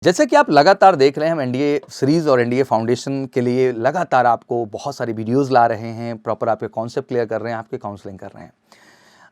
जैसे कि आप लगातार देख रहे हैं, हम एनडीए सीरीज और एनडीए फाउंडेशन के लिए लगातार आपको बहुत सारी वीडियोस ला रहे हैं, प्रॉपर आपके कॉन्सेप्ट क्लियर कर रहे हैं, आपके काउंसलिंग कर रहे हैं।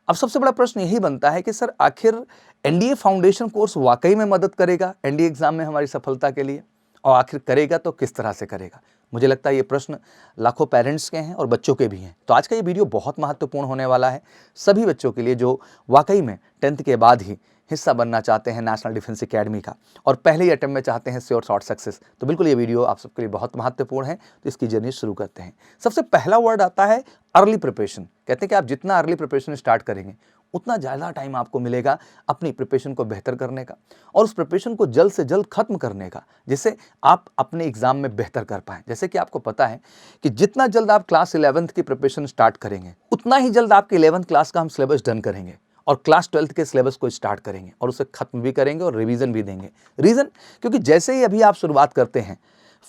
अब सबसे बड़ा प्रश्न यही बनता है कि सर आखिर एनडीए फाउंडेशन कोर्स वाकई में मदद करेगा एनडीए एग्जाम में हमारी सफलता के लिए, और आखिर करेगा तो किस तरह से करेगा। मुझे लगता है ये प्रश्न लाखों पेरेंट्स के हैं और बच्चों के भी हैं। तो आज का ये वीडियो बहुत महत्वपूर्ण होने वाला है सभी बच्चों के लिए जो वाकई में 10th के बाद ही हिस्सा बनना चाहते हैं नेशनल डिफेंस एकेडमी का और पहले ही अटेम्प्ट में चाहते हैं श्योर शॉर्ट सक्सेस। तो बिल्कुल ये वीडियो आप सबके लिए बहुत महत्वपूर्ण है, तो इसकी जर्नी शुरू करते हैं। सबसे पहला वर्ड आता है अर्ली प्रिपरेशन। कहते हैं कि आप जितना अर्ली प्रिपरेशन स्टार्ट करेंगे उतना ज़्यादा टाइम आपको मिलेगा अपनी प्रिपरेशन को बेहतर करने का और उस प्रिपरेशन को जल्द से जल्द खत्म करने का, जिससे आप अपने एग्जाम में बेहतर कर पाएं। जैसे कि आपको पता है कि जितना जल्द आप क्लास 11th की प्रिपरेशन स्टार्ट करेंगे उतना ही जल्द आपके 11th क्लास का हम सिलेबस डन करेंगे और क्लास 12th के सिलेबस को स्टार्ट करेंगे और उसे खत्म भी करेंगे और रिवीजन भी देंगे। रीजन, क्योंकि जैसे ही अभी आप शुरुआत करते हैं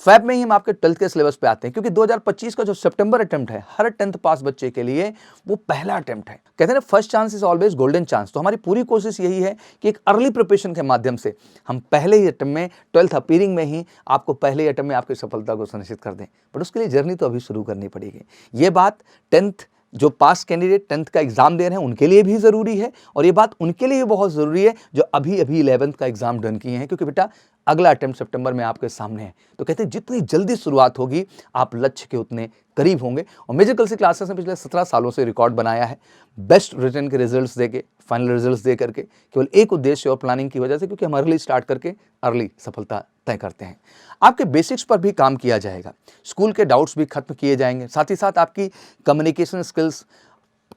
फैब में ही हम आपके 12th के सिलेबस पे आते हैं, क्योंकि 2025 का जो सितंबर अटेम्प्ट है हर 10th पास बच्चे के लिए वो पहला अटेम्प्ट है। कहते हैं ना, first chance is always golden chance. तो हमारी पूरी कोशिश यही है कि एक अर्ली प्रिपरेशन के माध्यम से हम पहले ही अटेम्प्ट में 12th अपीयरिंग में ही आपको पहले ही अटेम्प्ट में आपकी सफलता को सुनिश्चित कर दें। बट उसके लिए जर्नी तो अभी शुरू करनी पड़ेगी। ये बात 10th जो पास कैंडिडेट 10th का एग्जाम दे रहे हैं उनके लिए भी ज़रूरी है, और ये बात उनके लिए भी बहुत ज़रूरी है जो अभी 11th का एग्जाम डन किए हैं, क्योंकि बेटा अगला अटेम्प्ट सितंबर में आपके सामने है। तो कहते हैं जितनी जल्दी शुरुआत होगी आप लक्ष्य के उतने करीब होंगे। और मेजर कल सी क्लासेस ने पिछले 17 सालों से रिकॉर्ड बनाया है बेस्ट रिटर्न के रिजल्ट्स देके, फाइनल रिजल्ट्स दे करके, केवल एक उद्देश्य और प्लानिंग की वजह से, क्योंकि हम अर्ली स्टार्ट करके अर्ली सफलता तय करते हैं। आपके बेसिक्स पर भी काम किया जाएगा, स्कूल के डाउट्स भी खत्म किए जाएंगे, साथ ही साथ आपकी कम्युनिकेशन स्किल्स,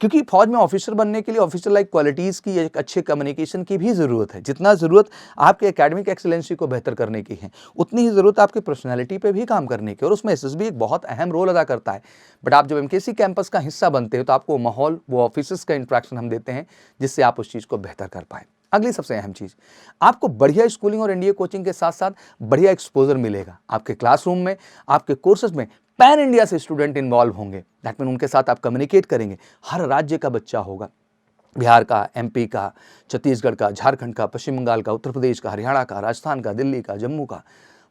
क्योंकि फौज में ऑफिसर बनने के लिए ऑफिसर लाइक क्वालिटीज़ की, एक अच्छे कम्युनिकेशन की भी ज़रूरत है। जितना ज़रूरत आपके एकेडमिक एक्सीलेंसी को बेहतर करने की है उतनी ही ज़रूरत आपकी पर्सनालिटी पे भी काम करने की, और उसमें एसएसबी एक बहुत अहम रोल अदा करता है। बट आप जब एमकेसी कैंपस का हिस्सा बनते हो तो आपको माहौल, वो ऑफिसर्स का इंट्रैक्शन हम देते हैं जिससे आप उस चीज़ को बेहतर कर पाएँ। अगली सबसे अहम चीज़, आपको बढ़िया स्कूलिंग और एनडीए कोचिंग के साथ साथ बढ़िया एक्सपोजर मिलेगा। आपके क्लासरूम में, आपके कोर्सेज में पैन इंडिया से स्टूडेंट इन्वॉल्व होंगे। दैट मीन उनके साथ आप कम्युनिकेट करेंगे। हर राज्य का बच्चा होगा, बिहार का, एमपी का, छत्तीसगढ़ का, झारखंड का, पश्चिम बंगाल का, उत्तर प्रदेश का, हरियाणा का, राजस्थान का, दिल्ली का, जम्मू का,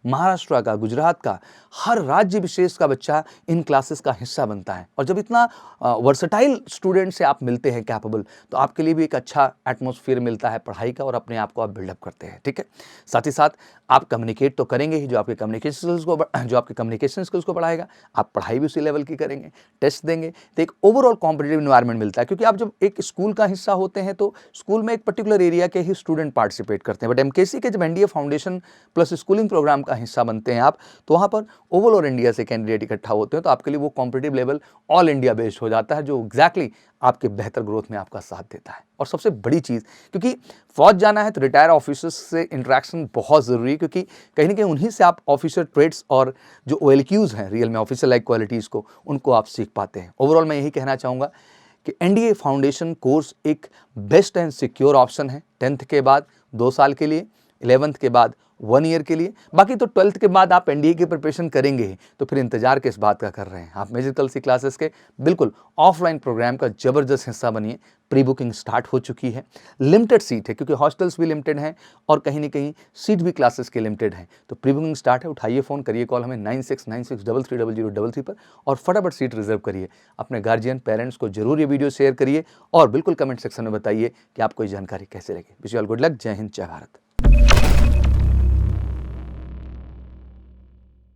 महाराष्ट्र का, गुजरात का, हर राज्य विशेष का बच्चा इन क्लासेस का हिस्सा बनता है। और जब इतना वर्सटाइल स्टूडेंट से आप मिलते हैं कैपेबल, तो आपके लिए भी एक अच्छा एटमॉस्फेयर मिलता है पढ़ाई का और अपने आप को आप बिल्डअप करते हैं। ठीक है, साथ ही साथ आप कम्युनिकेट तो करेंगे ही, जो आपके कम्युनिकेशन स्किल्स को बढ़ाएगा। आप पढ़ाई भी उसी लेवल की करेंगे, टेस्ट देंगे, तो एक ओवरऑल कॉम्पिटिटिव इन्वायरमेंट मिलता है। क्योंकि आप जब एक स्कूल का हिस्सा होते हैं तो स्कूल में एक पर्टिकुलर एरिया के ही स्टूडेंट पार्टिसिपेट करते हैं। बट एमकेसी के जब NDA foundation plus schooling programme का हिस्सा बनते हैं आप, तो वहाँ पर ओवरऑल इंडिया से कैंडिडेट इकट्ठा होते हैं। तो आपके लिए वो competitive level all India based हो जाता है, जो एग्जैक्टली आपके बेहतर ग्रोथ में आपका साथ देता है। और सबसे बड़ी चीज़, क्योंकि फौज जाना है तो रिटायर ऑफिसर्स से इंटरेक्शन बहुत ज़रूरी है, क्योंकि कहीं ना कहीं उन्हीं से आप ऑफिसर ट्रेड्स और जो OLQs हैं रियल में ऑफिसर लाइक क्वालिटीज़ को, उनको आप सीख पाते हैं। ओवरऑल मैं यही कहना चाहूँगा कि एनडीए फाउंडेशन कोर्स एक बेस्ट एंड सिक्योर ऑप्शन है 10th के बाद 2 साल के लिए, 11th के बाद 1 ईयर के लिए। बाकी तो 12th के बाद आप एनडीए की प्रिपरेशन करेंगे ही, तो फिर इंतजार किस बात का कर रहे हैं। आप मेजर कल सी क्लासेस के बिल्कुल ऑफलाइन प्रोग्राम का जबरदस्त हिस्सा बनिए। प्री बुकिंग स्टार्ट हो चुकी है, लिमिटेड सीट है, क्योंकि हॉस्टल्स भी लिमिटेड हैं और कहीं ना कहीं सीट भी क्लासेस के लिमिटेड हैं। तो प्री बुकिंग स्टार्ट है, उठाइए फ़ोन, करिए कॉल हमें 9696330033 पर और फटाफट सीट रिजर्व करिए। अपने गार्जियन, पेरेंट्स को जरूर ये वीडियो शेयर करिए और बिल्कुल कमेंट सेक्शन में बताइए कि आपको ये जानकारी कैसे लगी। Wish you all good luck. जय हिंद, जय भारत।